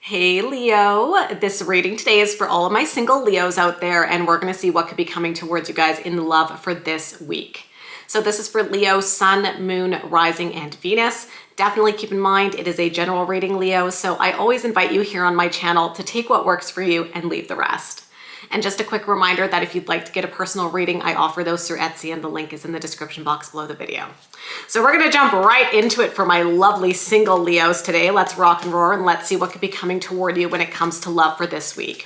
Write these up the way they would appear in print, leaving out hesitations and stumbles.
Hey Leo, this reading today is for all of my single Leos out there, and we're going to see what could be coming towards you guys in love for this week. So this is for Leo, Sun, Moon, Rising, and Venus. Definitely keep in mind it is a general reading, Leo, so I always invite you here on my channel to take what works for you and leave the rest. And just a quick reminder that if you'd like to get a personal reading, I offer those through Etsy, and the link is in the description box below the video. So we're going to jump right into it for my lovely single Leos today. Let's rock and roar and let's see what could be coming toward you when it comes to love for this week.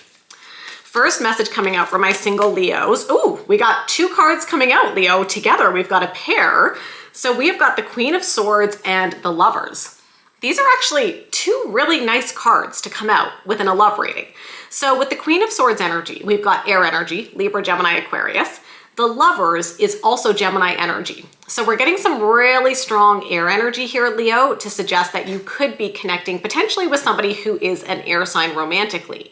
First message coming out for my single Leos. Ooh, we got two cards coming out, Leo, together. We've got a pair. So we have got the Queen of Swords and the Lovers. These are actually two really nice cards to come out within a love reading. So with the Queen of Swords energy, we've got air energy, Libra, Gemini, Aquarius. The Lovers is also Gemini energy. So we're getting some really strong air energy here, Leo, to suggest that you could be connecting potentially with somebody who is an air sign romantically.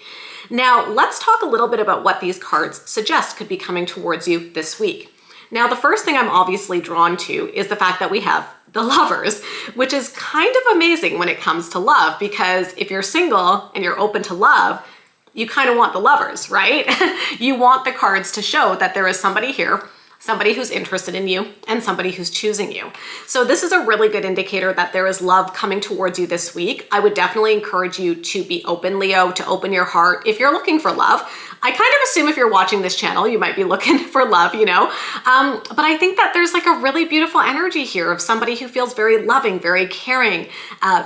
Now, let's talk a little bit about what these cards suggest could be coming towards you this week. Now, the first thing I'm obviously drawn to is the fact that we have the Lovers, which is kind of amazing when it comes to love, because if you're single and you're open to love, you kind of want the Lovers, right? You want the cards to show that there is somebody here, somebody who's interested in you, and somebody who's choosing you. So this is a really good indicator that there is love coming towards you this week. I would definitely encourage you to be open, Leo, to open your heart. If you're looking for love, I kind of assume if you're watching this channel, you might be looking for love, you know? But I think that there's like a really beautiful energy here of somebody who feels very loving, very caring,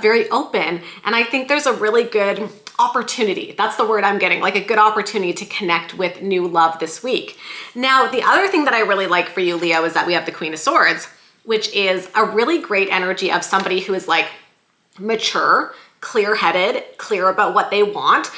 very open. And I think there's a really good opportunity. That's the word I'm getting, like a good opportunity to connect with new love this week. Now, the other thing that I really like for you, Leo, is that we have the Queen of Swords, which is a really great energy of somebody who is like mature, clear-headed, clear about what they want.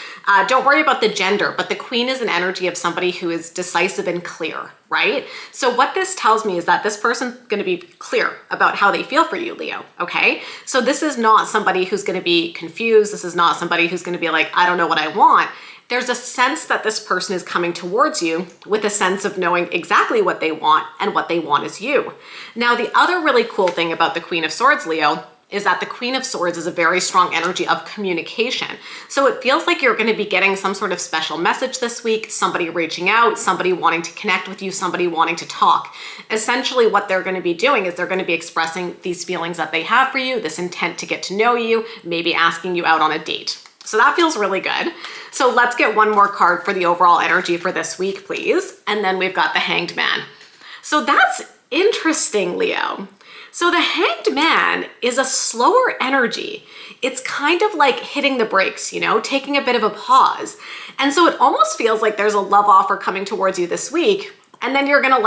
Don't worry about the gender, but the Queen is an energy of somebody who is decisive and clear, right? So what this tells me is that this person's going to be clear about how they feel for you, Leo, okay? So this is not somebody who's going to be confused. This is not somebody who's going to be like, I don't know what I want. There's a sense that this person is coming towards you with a sense of knowing exactly what they want, and what they want is you. Now, the other really cool thing about the Queen of Swords, Leo, is that the Queen of Swords is a very strong energy of communication. So it feels like you're going to be getting some sort of special message this week, somebody reaching out, somebody wanting to connect with you, somebody wanting to talk. Essentially what they're going to be doing is they're going to be expressing these feelings that they have for you, this intent to get to know you, maybe asking you out on a date. So that feels really good. So let's get one more card for the overall energy for this week, please. And then we've got the Hanged Man. So that's interesting, Leo. So the Hanged Man is a slower energy. It's kind of like hitting the brakes, you know, taking a bit of a pause. And so it almost feels like there's a love offer coming towards you this week. And then you're gonna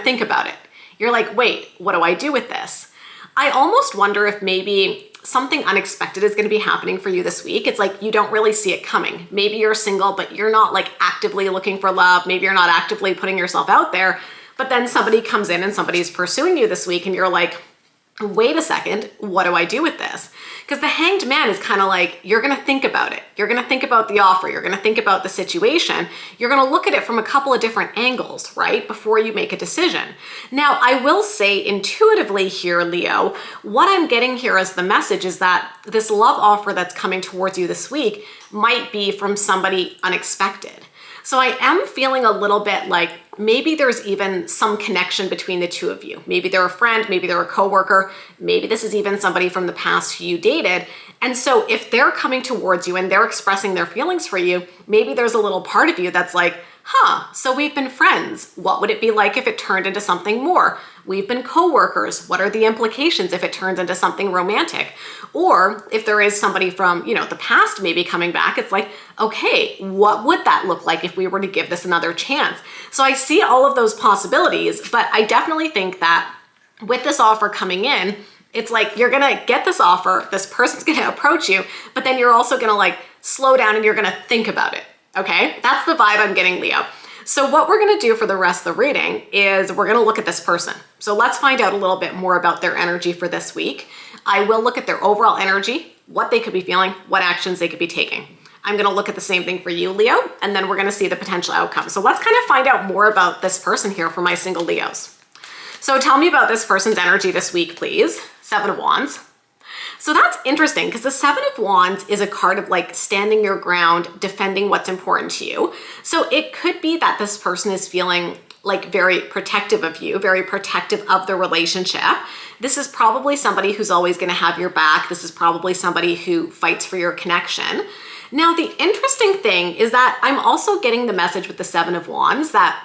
think about it. You're like, wait, what do I do with this? I almost wonder if maybe something unexpected is gonna be happening for you this week. It's like you don't really see it coming. Maybe you're single, but you're not like actively looking for love. Maybe you're not actively putting yourself out there. But then somebody comes in and somebody's pursuing you this week and you're like, wait a second, what do I do with this? Because the Hanged Man is kind of like, you're going to think about it. You're going to think about the offer. You're going to think about the situation. You're going to look at it from a couple of different angles, right? Before you make a decision. Now, I will say intuitively here, Leo, what I'm getting here as the message is that this love offer that's coming towards you this week might be from somebody unexpected. So I am feeling a little bit like maybe there's even some connection between the two of you. Maybe they're a friend, maybe they're a coworker, maybe this is even somebody from the past who you dated. And so if they're coming towards you and they're expressing their feelings for you, maybe there's a little part of you that's like, so we've been friends. What would it be like if it turned into something more? We've been coworkers. What are the implications if it turns into something romantic? Or if there is somebody from, you know, the past maybe coming back, it's like, okay, what would that look like if we were to give this another chance? So I see all of those possibilities, but I definitely think that with this offer coming in, it's like you're gonna get this offer, this person's gonna approach you, but then you're also gonna like slow down and you're gonna think about it. Okay, that's the vibe I'm getting, Leo. So what we're gonna do for the rest of the reading is we're gonna look at this person. So let's find out a little bit more about their energy for this week. I will look at their overall energy, what they could be feeling, what actions they could be taking. I'm gonna look at the same thing for you, Leo, and then we're gonna see the potential outcome. So let's kind of find out more about this person here for my single Leos. So tell me about this person's energy this week, please. 7 of Wands. So that's interesting because the Seven of Wands is a card of like standing your ground, defending what's important to you. So it could be that this person is feeling like very protective of you, very protective of the relationship. This is probably somebody who's always going to have your back. This is probably somebody who fights for your connection. Now, the interesting thing is that I'm also getting the message with the Seven of Wands that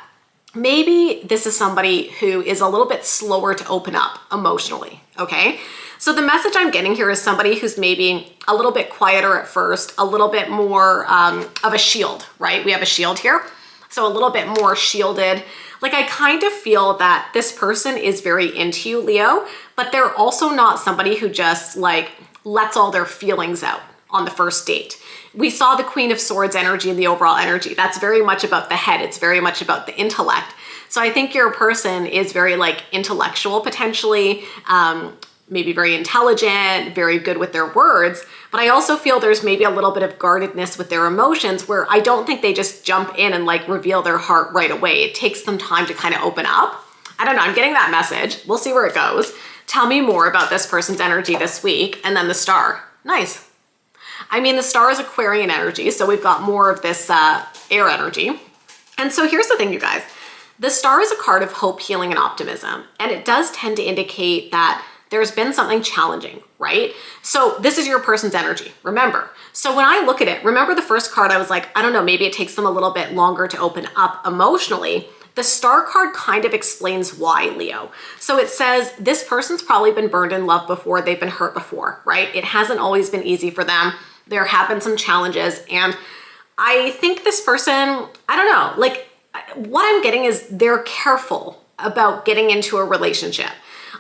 maybe this is somebody who is a little bit slower to open up emotionally, okay? So the message I'm getting here is somebody who's maybe a little bit quieter at first, a little bit more of a shield, right? We have a shield here. So a little bit more shielded. Like I kind of feel that this person is very into you, Leo, but they're also not somebody who just like lets all their feelings out on the first date. We saw the Queen of Swords energy and the overall energy. That's very much about the head. It's very much about the intellect. So I think your person is very like intellectual potentially, maybe very intelligent, very good with their words. But I also feel there's maybe a little bit of guardedness with their emotions where I don't think they just jump in and like reveal their heart right away. It takes them time to kind of open up. I don't know, I'm getting that message. We'll see where it goes. Tell me more about this person's energy this week. And then the star. Nice. I mean, the star is Aquarian energy, so we've got more of this air energy. And so here's the thing, you guys. The star is a card of hope, healing, and optimism. And it does tend to indicate that there's been something challenging, right? So this is your person's energy, remember. So when I look at it, remember the first card, I was like, I don't know, maybe it takes them a little bit longer to open up emotionally. The star card kind of explains why, Leo. So it says this person's probably been burned in love before, they've been hurt before, right? It hasn't always been easy for them. There have been some challenges. And I think this person, I don't know, like what I'm getting is they're careful about getting into a relationship.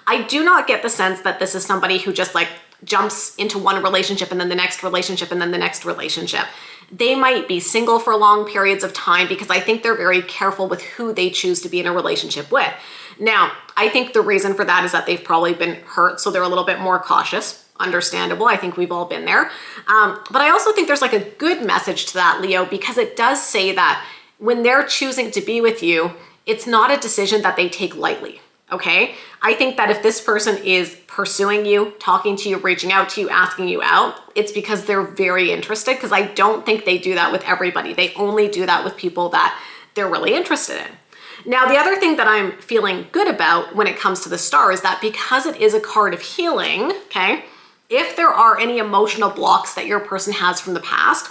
I do not get the sense that this is somebody who just like jumps into one relationship and then the next relationship and then the next relationship. They might be single for long periods of time because I think they're very careful with who they choose to be in a relationship with. Now, I think the reason for that is that they've probably been hurt, so they're a little bit more cautious. Understandable. I think we've all been there. But I also think there's like a good message to that, Leo, because it does say that when they're choosing to be with you, it's not a decision that they take lightly. Okay. I think that if this person is pursuing you, talking to you, reaching out to you, asking you out, it's because they're very interested, because I don't think they do that with everybody. They only do that with people that they're really interested in. Now, the other thing that I'm feeling good about when it comes to the star is that because it is a card of healing, okay, if there are any emotional blocks that your person has from the past,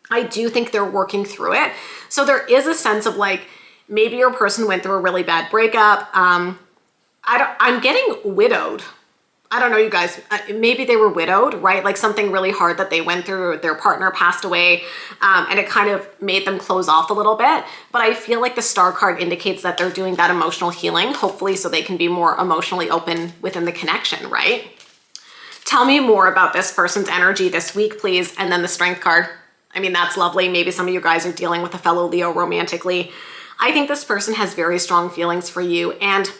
I do think they're working through it. So there is a sense of like, maybe your person went through a really bad breakup. I'm getting widowed. I don't know, you guys, maybe they were widowed, right? Like something really hard that they went through, their partner passed away, and it kind of made them close off a little bit. But I feel like the star card indicates that they're doing that emotional healing, hopefully so they can be more emotionally open within the connection, right? Tell me more about this person's energy this week, please. And then the strength card. I mean, that's lovely. Maybe some of you guys are dealing with a fellow Leo romantically. I think this person has very strong feelings for you. And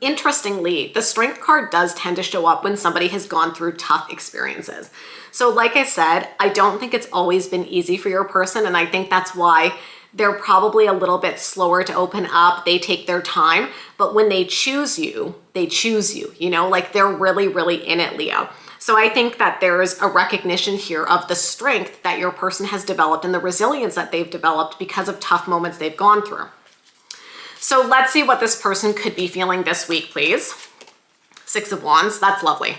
interestingly, the strength card does tend to show up when somebody has gone through tough experiences. So like I said, I don't think it's always been easy for your person. And I think that's why they're probably a little bit slower to open up. They take their time, but when they choose you, you know, like they're really, really in it, Leo. So I think that there's a recognition here of the strength that your person has developed and the resilience that they've developed because of tough moments they've gone through. So let's see what this person could be feeling this week, please. Six of Wands, that's lovely.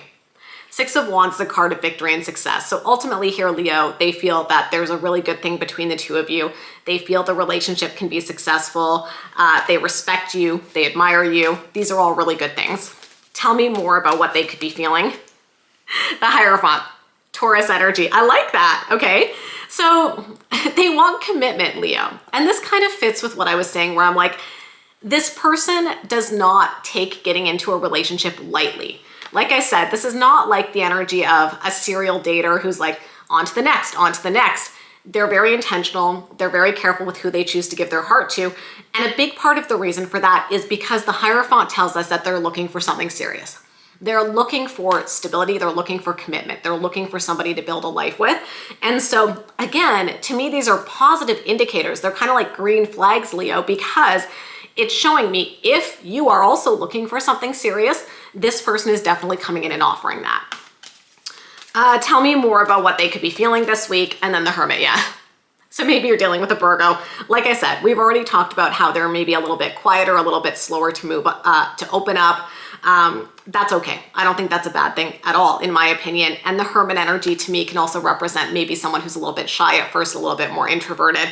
Six of Wands is a card of victory and success. So ultimately here, Leo, they feel that there's a really good thing between the two of you. They feel the relationship can be successful. They respect you. They admire you. These are all really good things. Tell me more about what they could be feeling. The Hierophant, Taurus energy. I like that. Okay. So they want commitment, Leo. And this kind of fits with what I was saying where I'm like, this person does not take getting into a relationship lightly. Like I said, this is not like the energy of a serial dater who's like, on to the next, on to the next. They're very intentional. They're very careful with who they choose to give their heart to. And a big part of the reason for that is because the Hierophant tells us that they're looking for something serious. They're looking for stability. They're looking for commitment. They're looking for somebody to build a life with. And so again, to me, these are positive indicators. They're kind of like green flags, Leo, because it's showing me if you are also looking for something serious, this person is definitely coming in and offering that. Tell me more about what they could be feeling this week. And then the Hermit, yeah. So maybe you're dealing with a Virgo. Like I said, we've already talked about how they're maybe a little bit quieter, a little bit slower to move, to open up. That's okay. I don't think that's a bad thing at all, in my opinion. And the Hermit energy to me can also represent maybe someone who's a little bit shy at first, a little bit more introverted.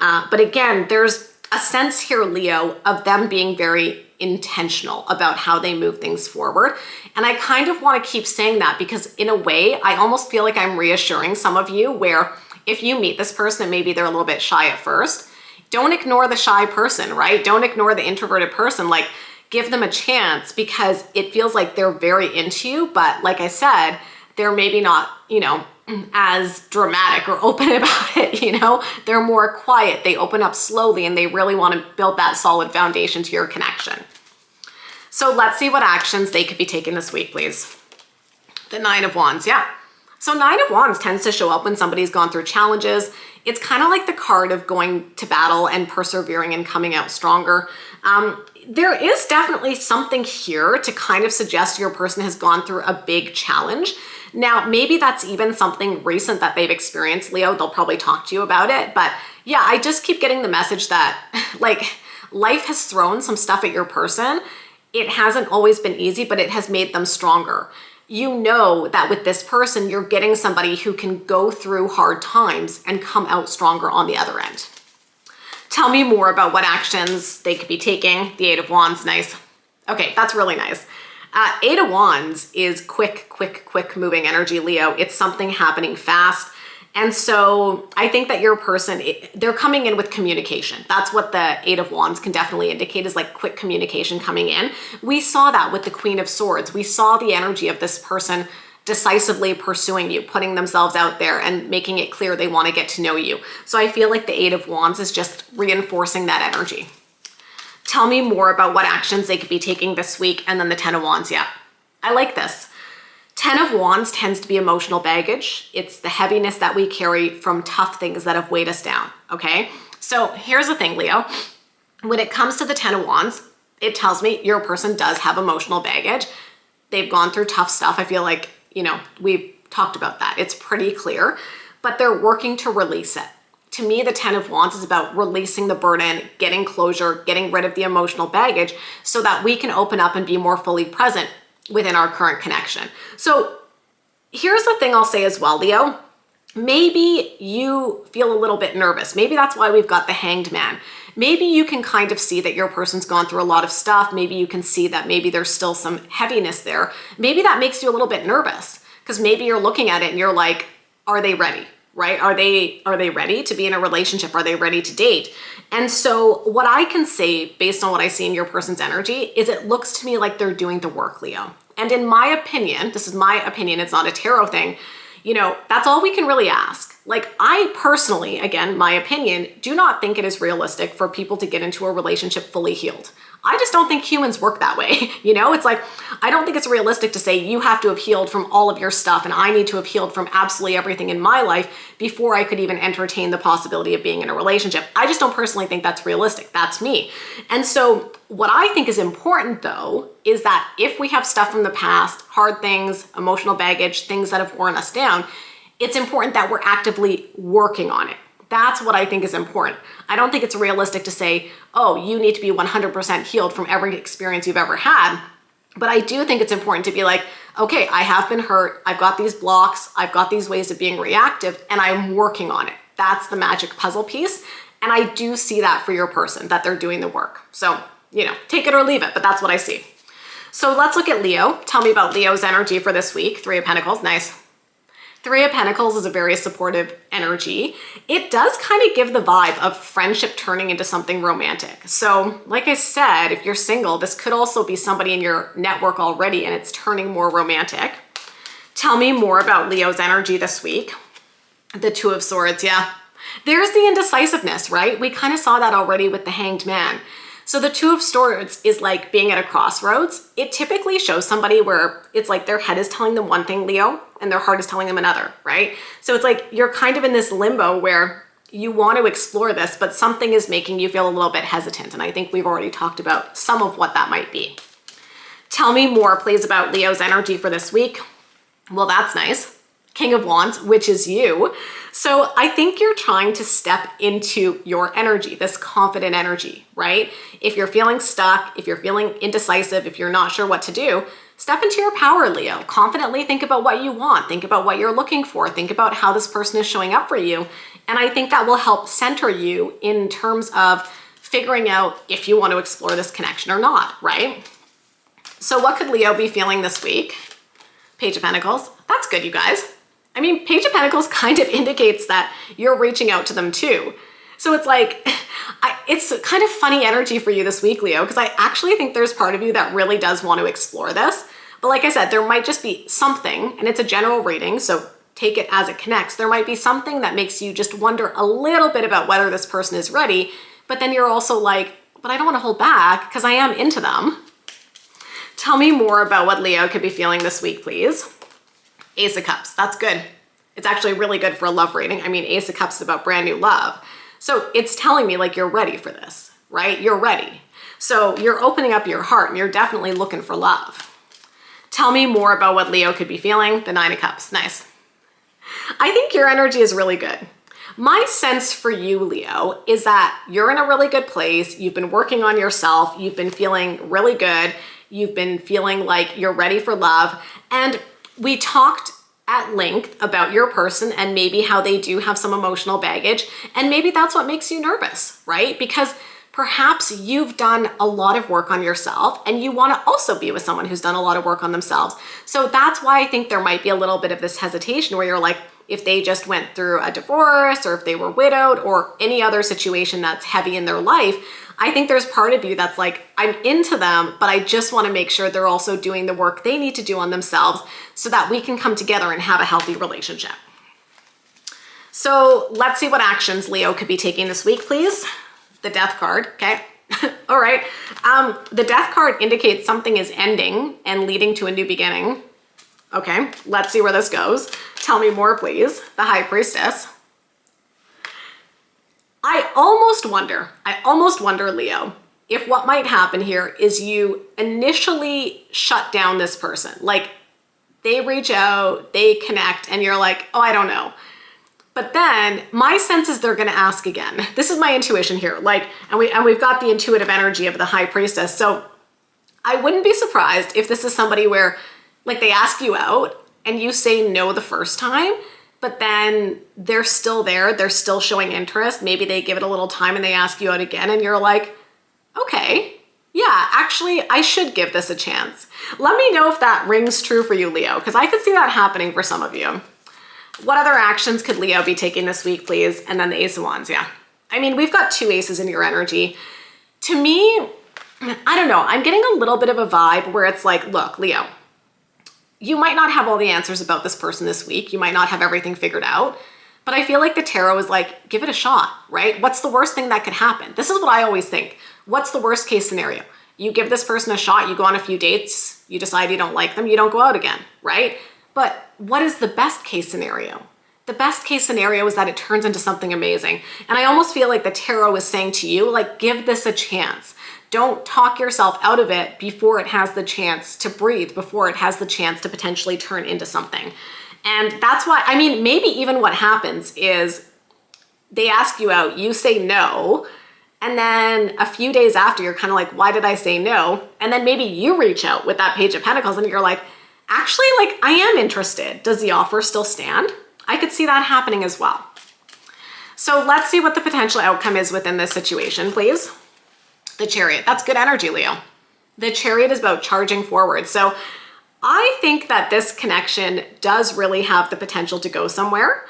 But again, there's a sense here, Leo, of them being very intentional about how they move things forward. And I kind of want to keep saying that because in a way, I almost feel like I'm reassuring some of you where if you meet this person and maybe they're a little bit shy at first, don't ignore the shy person, right? Don't ignore the introverted person. Like, give them a chance because it feels like they're very into you. But like I said, they're maybe not, as dramatic or open about it, they're more quiet. They open up slowly and they really want to build that solid foundation to your connection. So let's see what actions they could be taking this week, please. The Nine of Wands, yeah. So Nine of Wands tends to show up when somebody's gone through challenges. It's kind of like the card of going to battle and persevering and coming out stronger. There is definitely something here to kind of suggest your person has gone through a big challenge. Now, maybe that's even something recent that they've experienced, Leo. They'll probably talk to you about it. But yeah, I just keep getting the message that like life has thrown some stuff at your person. It hasn't always been easy, but it has made them stronger. You know that with this person, you're getting somebody who can go through hard times and come out stronger on the other end. Tell me more about what actions they could be taking. The Eight of Wands, nice. Okay, that's really nice. Eight of Wands is quick moving energy, Leo. It's something happening fast. And so I think that your person, they're coming in with communication. That's what the Eight of Wands can definitely indicate, is like quick communication coming in. We saw that with the Queen of Swords. We saw the energy of this person decisively pursuing you, putting themselves out there and making it clear they want to get to know you. So I feel like the Eight of Wands is just reinforcing that energy. Tell me more about what actions they could be taking this week. And then the Ten of Wands, yeah. I like this. Ten of Wands tends to be emotional baggage. It's the heaviness that we carry from tough things that have weighed us down, okay? So here's the thing, Leo. When it comes to the Ten of Wands, it tells me your person does have emotional baggage. They've gone through tough stuff. I feel like, we've talked about that. It's pretty clear, but they're working to release it. To me, the Ten of Wands is about releasing the burden, getting closure, getting rid of the emotional baggage so that we can open up and be more fully present within our current connection. So here's the thing I'll say as well, Leo. Maybe you feel a little bit nervous. Maybe that's why we've got the Hanged Man. Maybe you can kind of see that your person's gone through a lot of stuff. Maybe you can see that maybe there's still some heaviness there. Maybe that makes you a little bit nervous because maybe you're looking at it and you're like, are they ready? Right? Are they ready to be in a relationship? Are they ready to date? And so what I can say based on what I see in your person's energy is it looks to me like they're doing the work, Leo. And in my opinion, this is my opinion, it's not a tarot thing, that's all we can really ask. Like, I personally, again, my opinion, do not think it is realistic for people to get into a relationship fully healed. I just don't think humans work that way. It's like, I don't think it's realistic to say you have to have healed from all of your stuff and I need to have healed from absolutely everything in my life before I could even entertain the possibility of being in a relationship. I just don't personally think that's realistic. That's me. And so what I think is important though, is that if we have stuff from the past, hard things, emotional baggage, things that have worn us down, it's important that we're actively working on it. That's what I think is important. I don't think it's realistic to say, oh, you need to be 100% healed from every experience you've ever had. But I do think it's important to be like, okay, I have been hurt. I've got these blocks. I've got these ways of being reactive and I'm working on it. That's the magic puzzle piece. And I do see that for your person, that they're doing the work. So, take it or leave it, but that's what I see. So let's look at Leo. Tell me about Leo's energy for this week. Three of Pentacles, nice. Three of Pentacles is a very supportive energy. It does kind of give the vibe of friendship turning into something romantic. So like I said, if you're single, this could also be somebody in your network already and it's turning more romantic. Tell me more about Leo's energy this week. The Two of Swords, yeah. There's the indecisiveness, right? We kind of saw that already with the Hanged Man. So the Two of Swords is like being at a crossroads. It typically shows somebody where it's like their head is telling them one thing, Leo, and their heart is telling them another, right? So it's like you're kind of in this limbo where you want to explore this, but something is making you feel a little bit hesitant. And I think we've already talked about some of what that might be. Tell me more, please, about Leo's energy for this week. Well, that's nice. King of Wands, which is you. So I think you're trying to step into your energy, this confident energy, right? If you're feeling stuck, if you're feeling indecisive, if you're not sure what to do, step into your power, Leo. Confidently think about what you want. Think about what you're looking for. Think about how this person is showing up for you. And I think that will help center you in terms of figuring out if you want to explore this connection or not, right? So what could Leo be feeling this week? Page of Pentacles. That's good, you guys. I mean, Page of Pentacles kind of indicates that you're reaching out to them too. So it's like, it's kind of funny energy for you this week, Leo, because I actually think there's part of you that really does want to explore this. But like I said, there might just be something, and it's a general reading, so take it as it connects. There might be something that makes you just wonder a little bit about whether this person is ready, but then you're also like, but I don't want to hold back because I am into them. Tell me more about what Leo could be feeling this week, please. Ace of Cups, that's good. It's actually really good for a love reading. I mean, Ace of Cups is about brand new love. So it's telling me like you're ready for this, right? You're ready. So you're opening up your heart and you're definitely looking for love. Tell me more about what Leo could be feeling. The Nine of Cups, nice. I think your energy is really good. My sense for you, Leo, is that you're in a really good place. You've been working on yourself. You've been feeling really good. You've been feeling like you're ready for love. And we talked at length about your person and maybe how they do have some emotional baggage. And maybe that's what makes you nervous, right? Because perhaps you've done a lot of work on yourself and you want to also be with someone who's done a lot of work on themselves. So that's why I think there might be a little bit of this hesitation where you're like, if they just went through a divorce or if they were widowed or any other situation that's heavy in their life, I think there's part of you that's like, I'm into them, but I just want to make sure they're also doing the work they need to do on themselves so that we can come together and have a healthy relationship. So let's see what actions Leo could be taking this week, please. The Death card, okay? All right. The Death card indicates something is ending and leading to a new beginning. Okay, let's see where this goes. Tell me more, please. The High Priestess. I almost wonder, Leo, if what might happen here is you initially shut down this person. Like they reach out, they connect, and you're like, oh, I don't know. But then my sense is they're going to ask again. This is my intuition here. Like, and we've got the intuitive energy of the High Priestess. So I wouldn't be surprised if this is somebody where like they ask you out and you say no the first time, but then they're still there. They're still showing interest. Maybe they give it a little time and they ask you out again and you're like, okay, yeah, actually I should give this a chance. Let me know if that rings true for you, Leo, because I could see that happening for some of you. What other actions could Leo be taking this week, please? And then the Ace of Wands, yeah. I mean, we've got two aces in your energy. To me, I don't know, I'm getting a little bit of a vibe where it's like, look, Leo, you might not have all the answers about this person this week. You might not have everything figured out, but I feel like the tarot is like, give it a shot, right? What's the worst thing that could happen? This is what I always think. What's the worst case scenario? You give this person a shot, you go on a few dates, you decide you don't like them, you don't go out again, right? But what is the best case scenario? The best case scenario is that it turns into something amazing. And I almost feel like the tarot is saying to you, like, give this a chance. Don't talk yourself out of it before it has the chance to breathe, before it has the chance to potentially turn into something. And that's why, I mean, maybe even what happens is they ask you out, you say no, and then a few days after you're kind of like, why did I say no? And then maybe you reach out with that Page of Pentacles and you're like, actually, like, I am interested. Does the offer still stand? I could see that happening as well. So let's see what the potential outcome is within this situation, please. The Chariot, that's good energy, Leo. The Chariot is about charging forward. So I think that this connection does really have the potential to go somewhere.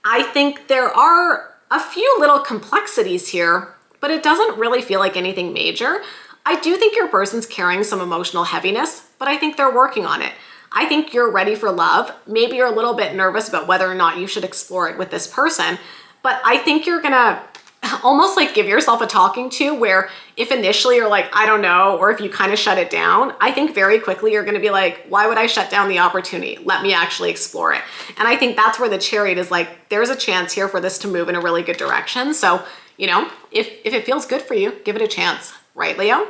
I think there are a few little complexities here, but it doesn't really feel like anything major. I do think your person's carrying some emotional heaviness, but I think they're working on it. I think you're ready for love. Maybe you're a little bit nervous about whether or not you should explore it with this person, but I think you're gonna almost like give yourself a talking to where if initially you're like, I don't know, or if you kind of shut it down, I think very quickly you're going to be like, why would I shut down the opportunity? Let me actually explore it. And I think that's where the Chariot is like, there's a chance here for this to move in a really good direction. So, you know, if it feels good for you, give it a chance, right, Leo?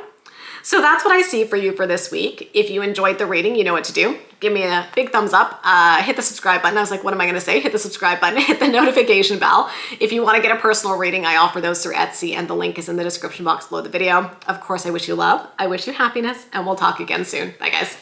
So that's what I see for you for this week. If you enjoyed the reading, you know what to do. Give me a big thumbs up, hit the subscribe button. I was like, what am I gonna say? Hit the subscribe button, hit the notification bell. If you wanna get a personal reading, I offer those through Etsy and the link is in the description box below the video. Of course, I wish you love, I wish you happiness, and we'll talk again soon. Bye guys.